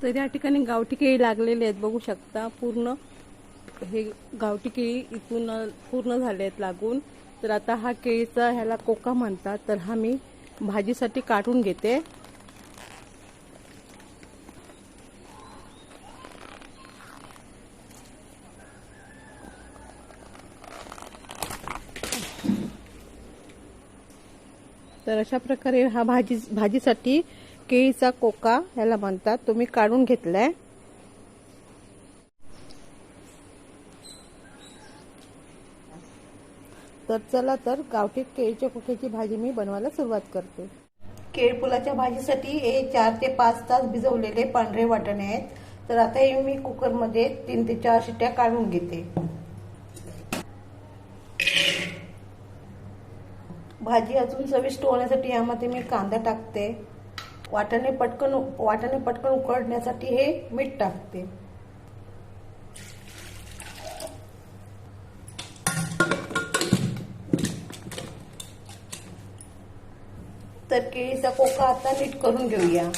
तर या ठिकाणी गावठी केळी लागलेले आहेत, बघू शकता. पूर्ण हे गावठी केळी इथून पूर्ण झाले आहेत लागून. तर आता हा केळीचा ह्याला कोका म्हणतात. तर हा मी भाजीसाठी काढून घेते. तर अशा प्रकारे हा भाजीसाठी केळीचा कोका ह्याला म्हणतात, तो मी काढून घेतलाय. तर चला तर गावठी केळीच्या कोक्याची भाजी मी बनवायला सुरुवात करते. केळफुलाच्या भाजीसाठी हे 4 ते 5 तास भिजवलेले पांढरे वाटाणे आहेत. तर आता हे मी कुकरमध्ये 3 ते 4 शिट्ट्या काढून घेते. भाजी अजून चविष्ट होण्यासाठी यामध्ये मी कांदा टाकते. वाटाणे पटकन उकडण्यासाठी हे मीठ टाकते. तर केळीचा कोका आता नीट करून घेऊया.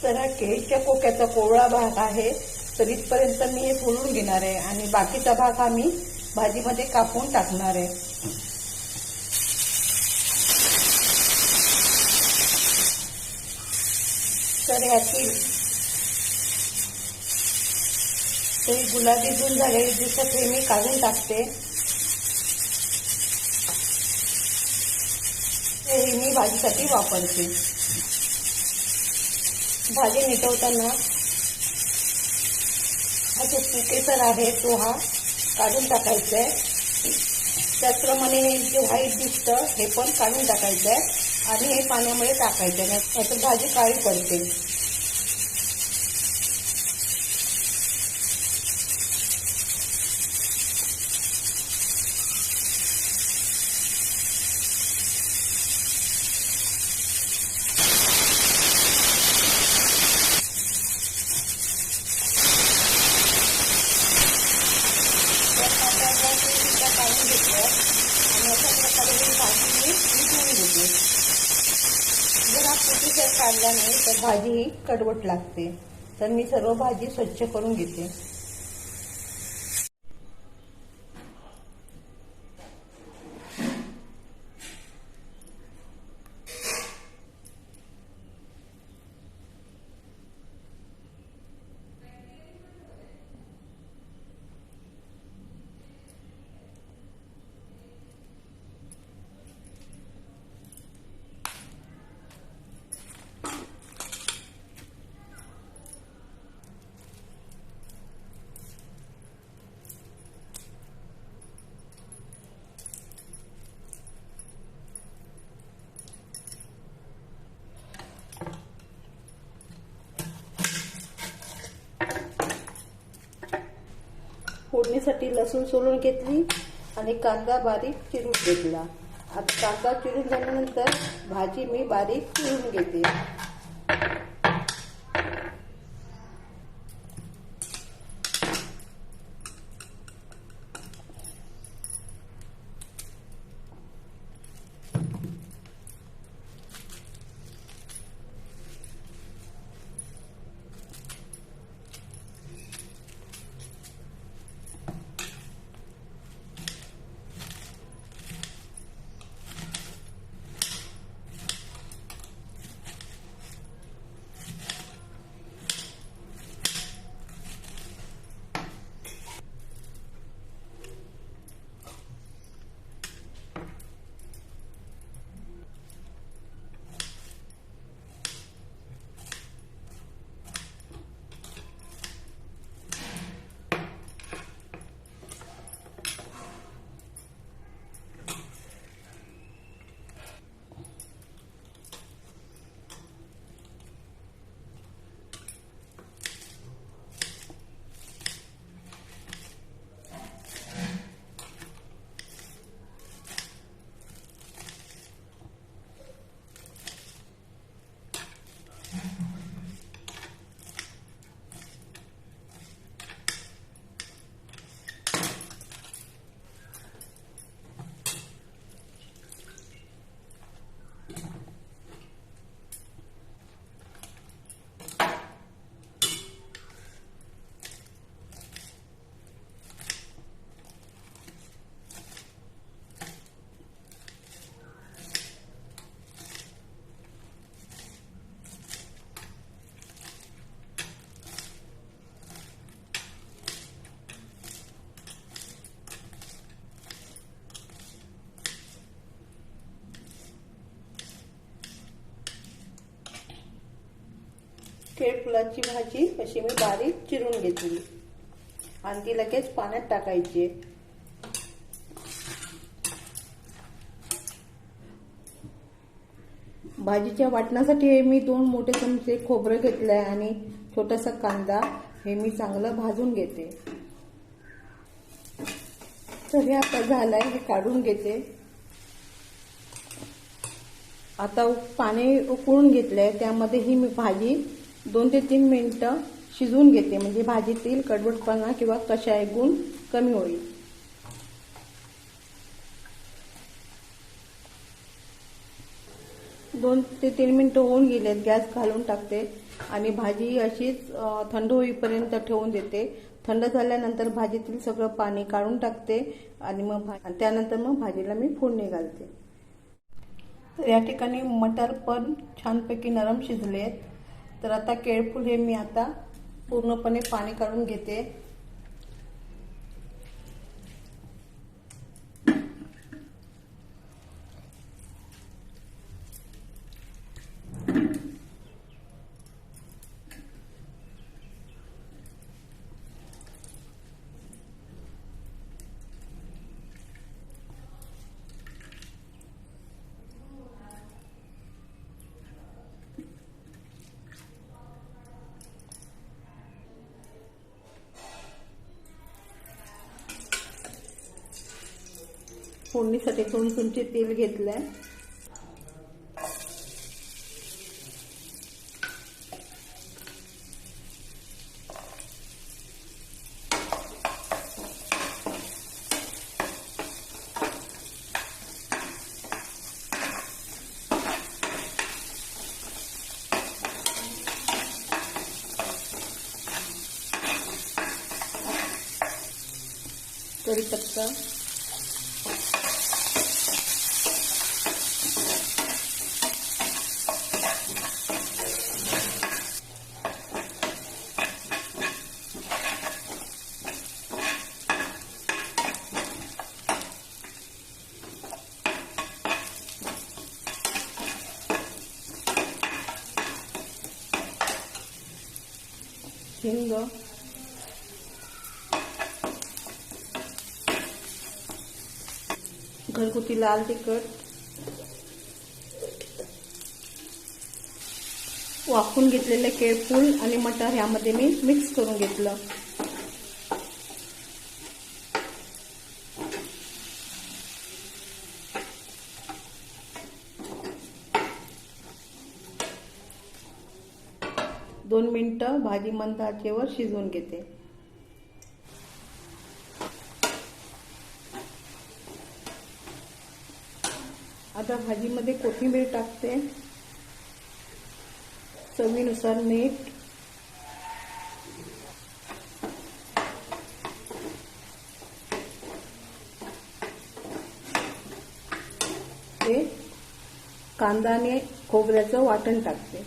तर हा केळीच्या कोक्याचा कोवळा भाग आहे. तर इथपर्यंत मी हे फोडून घेणार आहे आणि बाकीचा भाग हा मी भाजीमध्ये कापून टाकणार आहे. तर ह्यातील गुलाबी गुण झालेले दिसत हे मी काढून टाकते. हे मी भाजीसाठी वापरते. भाजी निटवताना हा जो पुकेसर आहे तो हा काढून टाकायचा आहे. त्याचप्रमाणे हे जे व्हाईट दिसतं हे पण काढून टाकायचं आहे आणि हे पाण्यामध्ये टाकायचं आहे, नाहीतर भाजी काळी पडते. काढून घेतलं आणि अशा प्रकारे ही भाजी मी धुवून घेते. जर हा पुकेसर काढला नाही तर भाजी ही कडवट लागते. तर मी सर्व भाजी स्वच्छ करून घेते. फोडणीसाठी लसूण सोलून घेतली आणि कांदा बारीक चिरून घेतला. आता कांदा चिरून झाल्यानंतर भाजी मी बारीक चिरून घेते. केळफुलाची भाजी अशी मी बारीक चिरून घेतली आणि ती लगेच पाण्यात टाकायची. भाजीच्या वाटणासाठी हे मी 2 मोठे चमचे खोबरं घेतलंय आणि छोटासा कांदा हे मी चांगलं भाजून घेते. तर हे आता झालंय, हे काढून घेते. आता पाणी उकळून घेतलंय, त्यामध्ये ही मी भाजी 2 ते 3 मिनिटं शिजवून घेते, म्हणजे भाजीतील कडवटपणा किंवा कषाय गुण कमी होईल. दोन ते 3 मिनिटं होऊन गेलेत. गॅस घालून टाकते आणि भाजी अशीच थंड होईपर्यंत ठेवून देते. थंड झाल्यानंतर भाजीतील सगळं पाणी काढून टाकते आणि मग त्यानंतर मग भाजीला मी फोडणी घालते. तर या ठिकाणी मटार पण छानपैकी नरम शिजलेत. तर आता केळफूल हे मी आता पूर्णपणे पाणी काढून घेते. फोडणीसाठी 2 चमचे तेल घेतलंय. कढीपत्ता, हिंग, घरगुती लाल तिखट, वाफून घेतलेले केळफूल आणि मटार यामध्ये मी मिक्स करून घेतलं. दोन मिनिटं भाजी मंद आचेवर शिजवून घेते. आता भाजीमध्ये कोथिंबीर टाकते, चवीनुसार मीठ, ते कांदा आणि खोबऱ्याचं वाटण टाकते.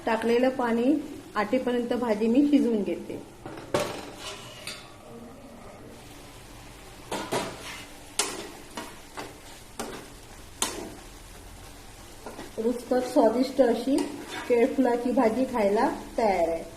टाकलेलं पाणी आटेपर्यंत भाजी मी शिजवून घेते. रुचकर स्वादिष्ट अशी केळफुलाची भाजी खायला तयार आहे.